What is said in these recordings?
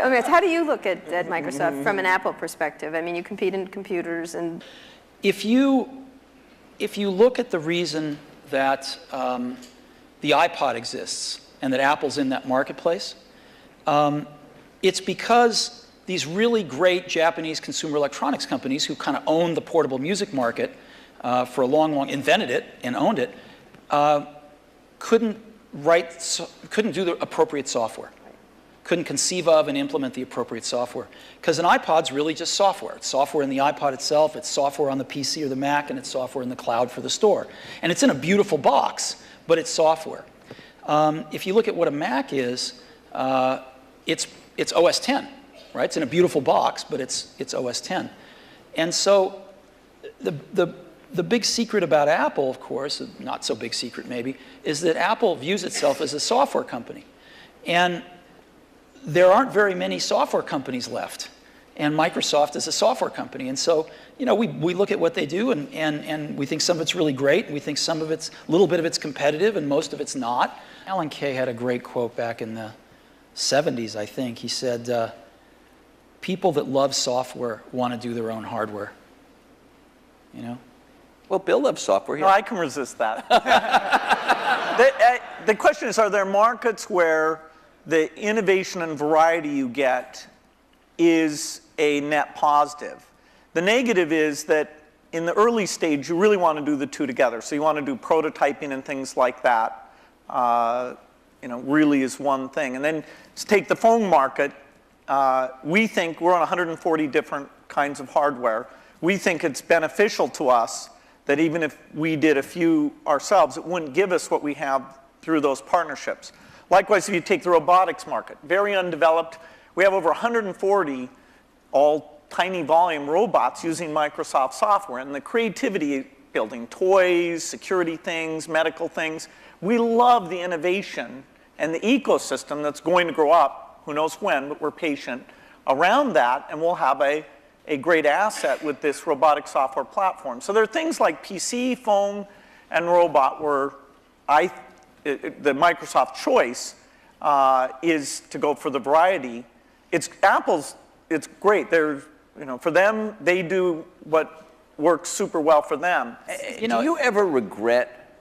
I mean, how do you look at Microsoft from an Apple perspective? I mean, you compete in computers and... If you look at the reason that the iPod exists and that Apple's in that marketplace, it's because these really great Japanese consumer electronics companies who kind of owned the portable music market for a long, invented it and owned it, couldn't do the appropriate software. Couldn't conceive of and implement the appropriate software. Because an iPod's really just software. It's software in the iPod itself, it's software on the PC or the Mac, and it's software in the cloud for the store. And it's in a beautiful box, but it's software. If you look at what a Mac is, it's OS 10, right? It's in a beautiful box, but it's OS 10. And so the big secret about Apple, of course, not so big secret maybe, is that Apple views itself as a software company. And there aren't very many software companies left, and Microsoft is a software company. And so, you know, we look at what they do, and we think some of it's really great, and we think some of it's, a little bit of it's competitive, and most of it's not. Alan Kay had a great quote back in the 70s, I think. He said, people that love software want to do their own hardware, you know? Well, Bill loves software. No, I can resist that. The question is, are there markets where the innovation and variety you get is a net positive? The negative is that in the early stage, you really want to do the two together. So you want to do prototyping and things like that, you know, really is one thing. And then let's take the phone market. We think we're on 140 different kinds of hardware. We think it's beneficial to us that even if we did a few ourselves, it wouldn't give us what we have through those partnerships. Likewise, if you take the robotics market, very undeveloped. We have over 140 all tiny volume robots using Microsoft software, and the creativity, building toys, security things, medical things. We love the innovation and the ecosystem that's going to grow up, who knows when, but we're patient around that, and we'll have a great asset with this robotic software platform. So there are things like PC, phone, and robot where the Microsoft choice is to go for the variety. It's great. They're, you know, for them, they do what works super well for them. Do you ever regret,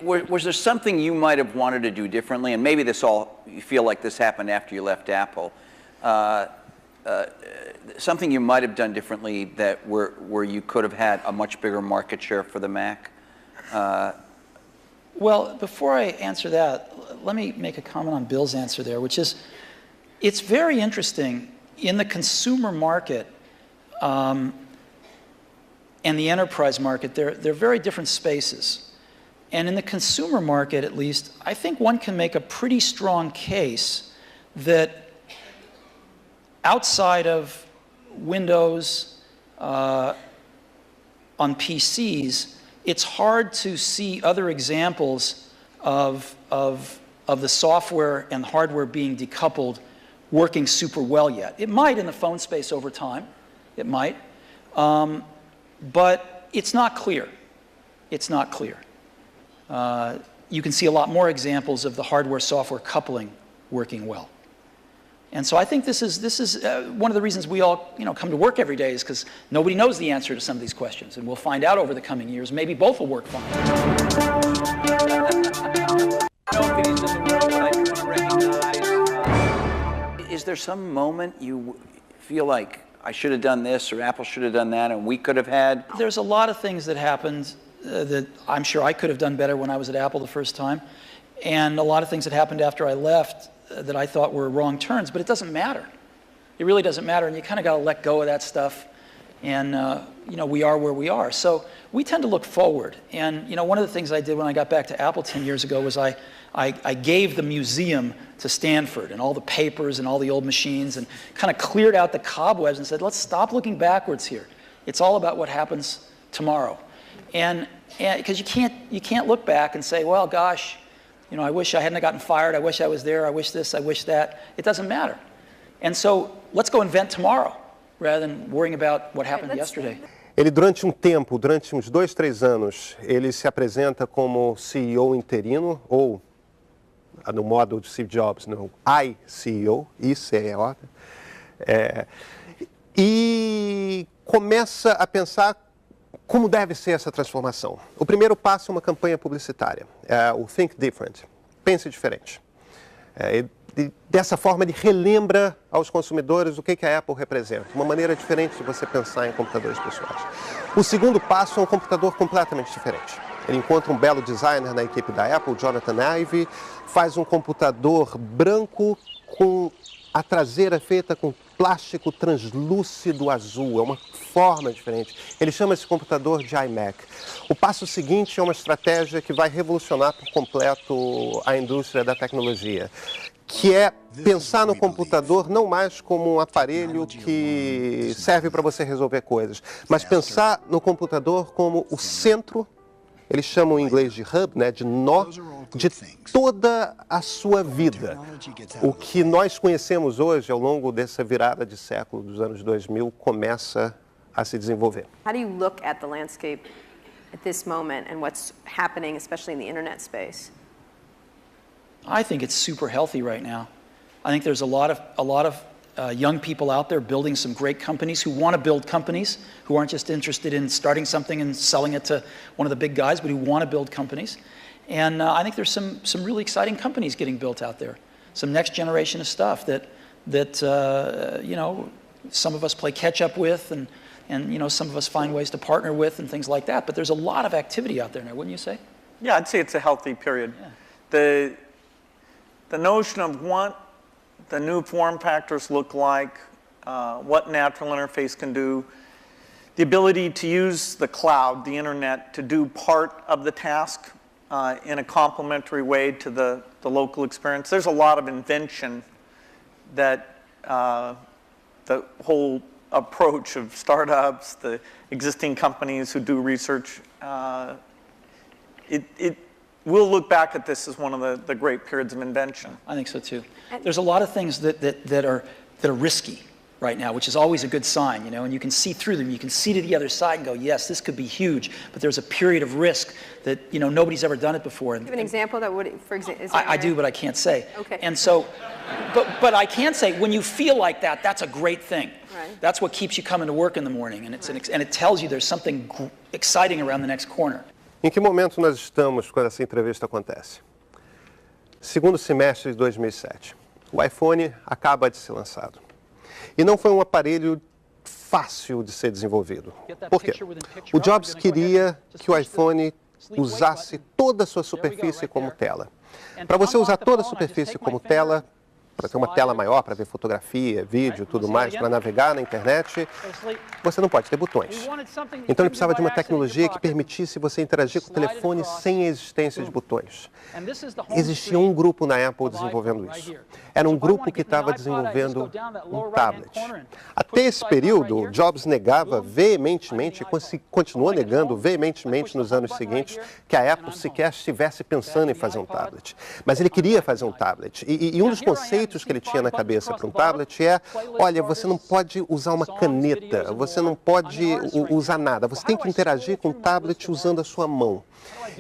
was there something you might have wanted to do differently? And maybe you feel like this happened after you left Apple. Something you might have done differently where you could have had a much bigger market share for the Mac? Well, before I answer that, let me make a comment on Bill's answer there, which is, it's very interesting in the consumer market and the enterprise market. They're very different spaces. And in the consumer market, at least, I think one can make a pretty strong case that outside of Windows on PCs, it's hard to see other examples of the software and hardware being decoupled working super well yet. It might in the phone space over time. It might. But it's not clear. It's not clear. You can see a lot more examples of the hardware-software coupling working well. And so I think this is one of the reasons we all come to work every day, is because nobody knows the answer to some of these questions. And we'll find out over the coming years. Maybe both will work fine. Is there some moment you feel like I should have done this or Apple should have done that and we could have had? There's a lot of things that happened that I'm sure I could have done better when I was at Apple the first time. And a lot of things that happened after I left that I thought were wrong turns, but it doesn't matter. It really doesn't matter, and you kind of got to let go of that stuff. And we are where we are. So we tend to look forward. And one of the things I did when I got back to Apple 10 years ago was I gave the museum to Stanford and all the papers and all the old machines and kind of cleared out the cobwebs and said, let's stop looking backwards here. It's all about what happens tomorrow. And because you can't look back and say, well, gosh, I wish I hadn't gotten fired. I wish I was there. I wish this. I wish that. It doesn't matter. And so let's go invent tomorrow rather than worrying about what happened yesterday. Ele, durante uns 2, 3 anos, ele se apresenta como CEO interino ou no modo de Steve Jobs, no ICO, ICO, e começa a pensar como deve ser essa transformação. O primeiro passo é uma campanha publicitária, o Think Different, pense diferente. E dessa forma ele relembra aos consumidores o que a Apple representa, uma maneira diferente de você pensar em computadores pessoais. O segundo passo é um computador completamente diferente. Ele encontra um belo designer na equipe da Apple, Jonathan Ive, faz um computador branco com a traseira feita com plástico translúcido azul, é uma forma diferente. Ele chama esse computador de iMac. O passo seguinte é uma estratégia que vai revolucionar por completo a indústria da tecnologia, que é pensar no computador não mais como um aparelho que serve para você resolver coisas, mas pensar no computador como o centro, eles chamam em inglês de hub, né, de nó, de toda a sua vida. O que nós conhecemos hoje, ao longo dessa virada de século dos anos 2000, começa a se desenvolver. How do you look at the landscape at this moment and what's happening, especially in the internet space? I think it's super healthy right now. I think there's a lot of young people out there building some great companies who want to build companies, who aren't just interested in starting something and selling it to one of the big guys, but who want to build companies. And I think there's some really exciting companies getting built out there. Some next generation of stuff that you know, some of us play catch up with, and you know, some of us find ways to partner with and things like that. But there's a lot of activity out there now, wouldn't you say? Yeah, I'd say it's a healthy period. Yeah. The notion of what the new form factors look like, what natural interface can do, the ability to use the cloud, the internet, to do part of the task in a complementary way to the local experience. There's a lot of invention that the whole approach of startups, the existing companies who do research, we'll look back at this as one of the great periods of invention. I think so too. There's a lot of things that are risky right now, which is always a good sign, you know, and you can see through them. You can see to the other side and go, yes, this could be huge, but there's a period of risk that, you know, nobody's ever done it before. Do you have an example that would, for example? I do, but I can't say. Okay. And so, but I can say, when you feel like that, that's a great thing. Right. That's what keeps you coming to work in the morning, and and it tells you there's something exciting around the next corner. Em que momento nós estamos quando essa entrevista acontece? Segundo semestre de 2007. O iPhone acaba de ser lançado. E não foi um aparelho fácil de ser desenvolvido. Por quê? O Jobs queria que o iPhone usasse toda a sua superfície como tela. Para você usar toda a superfície como tela, para ter uma tela maior, para ver fotografia, vídeo, tudo mais, para navegar na internet, você não pode ter botões. Então ele precisava de uma tecnologia que permitisse você interagir com o telefone sem a existência de botões. Existia um grupo na Apple desenvolvendo isso. Era um grupo que estava desenvolvendo um tablet. Até esse período, Jobs negava veementemente, e continuou negando veementemente nos anos seguintes, que a Apple sequer estivesse pensando em fazer um tablet. Mas ele queria fazer um tablet. E um dos conceitos que ele tinha na cabeça para um tablet é, olha, você não pode usar uma caneta, você não pode usar nada, você tem que interagir com o tablet usando a sua mão.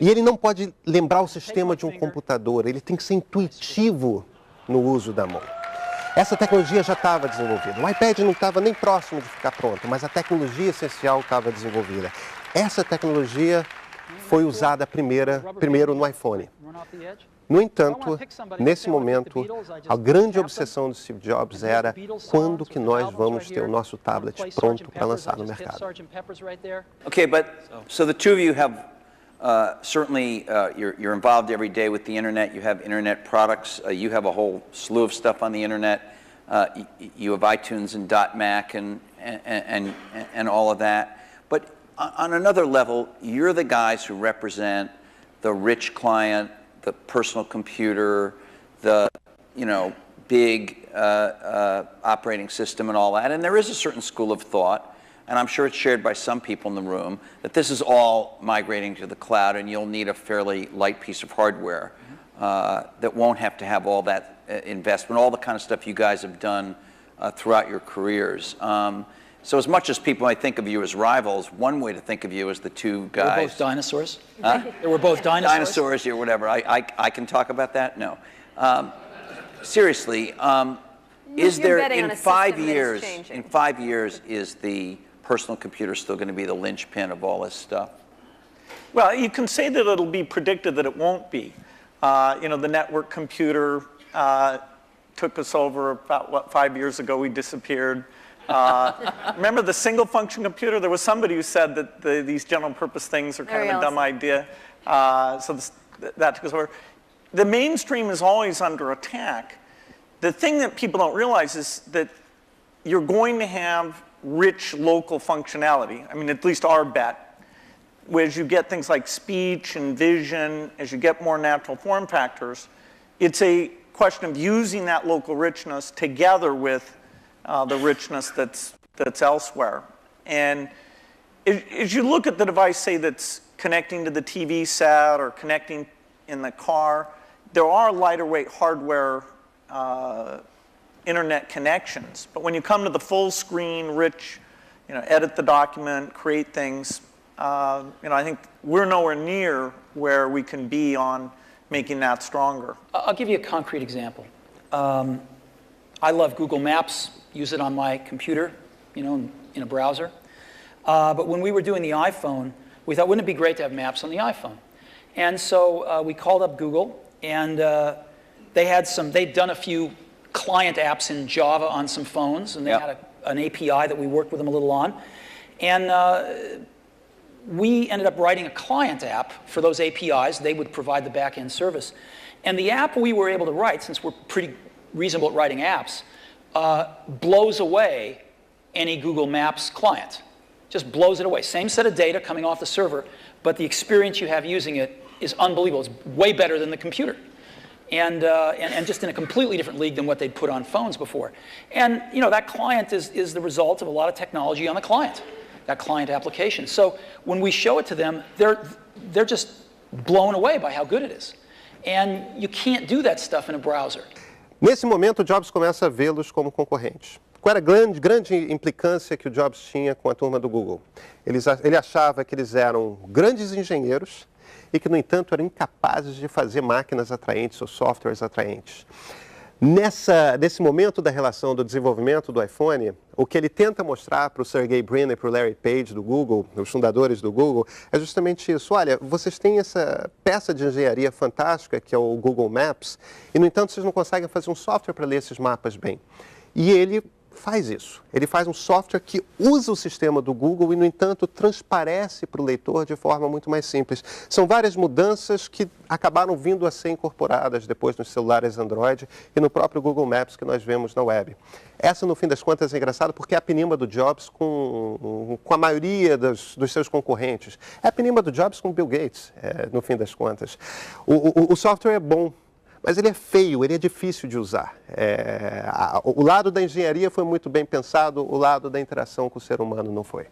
E ele não pode lembrar o sistema de um computador, ele tem que ser intuitivo no uso da mão. Essa tecnologia já estava desenvolvida. O iPad não estava nem próximo de ficar pronto, mas a tecnologia essencial estava desenvolvida. Essa tecnologia foi usada primeiro no iPhone. No entanto, nesse momento, a grande obsessão do Steve Jobs era quando que nós vamos ter o nosso tablet pronto para lançar no mercado. Okay, but so the two of you have certainly you're involved every day with the internet. You have internet products. You have a whole slew of stuff on the internet. You have iTunes and .Mac and all of that. But on another level, you're the guys who represent the rich client, the personal computer, the, you know, big operating system and all that. And there is a certain school of thought, and I'm sure it's shared by some people in the room, that this is all migrating to the cloud and you'll need a fairly light piece of hardware that won't have to have all that investment, all the kind of stuff you guys have done throughout your careers. So as much as people might think of you as rivals, one way to think of you as the two guys. They were both dinosaurs? Huh? They were both dinosaurs? Dinosaurs or whatever. I can talk about that? No. Seriously, is You're there, betting on in a system 5 that is years, changing. in 5 years, is the personal computer still going to be the linchpin of all this stuff? Well, you can say that it'll be predicted that it won't be. You know, the network computer took us over about, 5 years ago, we disappeared. Remember the single function computer? There was somebody who said that these general purpose things are kind of a dumb idea. So that took us over. The mainstream is always under attack. The thing that people don't realize is that you're going to have rich local functionality. I mean, at least our bet. As you get things like speech and vision, as you get more natural form factors, it's a question of using that local richness together with the richness that's elsewhere. And as you look at the device, say, that's connecting to the TV set or connecting in the car, there are lighter weight hardware internet connections. But when you come to the full screen, rich, you know, edit the document, create things, you know, I think we're nowhere near where we can be on making that stronger. I'll give you a concrete example. I love Google Maps, use it on my computer, you know, in a browser. But when we were doing the iPhone, we thought, wouldn't it be great to have maps on the iPhone? And so we called up Google, and they'd done a few client apps in Java on some phones, and they had an API that we worked with them a little on. And we ended up writing a client app for those APIs. They would provide the back-end service. And the app we were able to write, since we're pretty reasonable at writing apps, blows away any Google Maps client. Just blows it away. Same set of data coming off the server, but the experience you have using it is unbelievable. It's way better than the computer. And just in a completely different league than what they'd put on phones before. And you know, that client is the result of a lot of technology on the client, that client application. So when we show it to them, they're just blown away by how good it is. And you can't do that stuff in a browser. Nesse momento, o Jobs começa a vê-los como concorrentes. Qual era a grande implicância que o Jobs tinha com a turma do Google? Ele achava que eles eram grandes engenheiros e que, no entanto, eram incapazes de fazer máquinas atraentes ou softwares atraentes. Nesse momento da relação do desenvolvimento do iPhone, o que ele tenta mostrar para o Sergey Brin e para o Larry Page do Google, os fundadores do Google, é justamente isso. Olha, vocês têm essa peça de engenharia fantástica que é o Google Maps, e, no entanto, vocês não conseguem fazer um software para ler esses mapas bem. E ele faz isso. Ele faz um software que usa o sistema do Google e, no entanto, transparece para o leitor de forma muito mais simples. São várias mudanças que acabaram vindo a ser incorporadas depois nos celulares Android e no próprio Google Maps que nós vemos na web. Essa, no fim das contas, é engraçada porque é a penima do Jobs com a maioria dos seus concorrentes. É a penima do Jobs com Bill Gates, no fim das contas. O software é bom, mas ele é feio, ele é difícil de usar. O lado da engenharia foi muito bem pensado, o lado da interação com o ser humano não foi.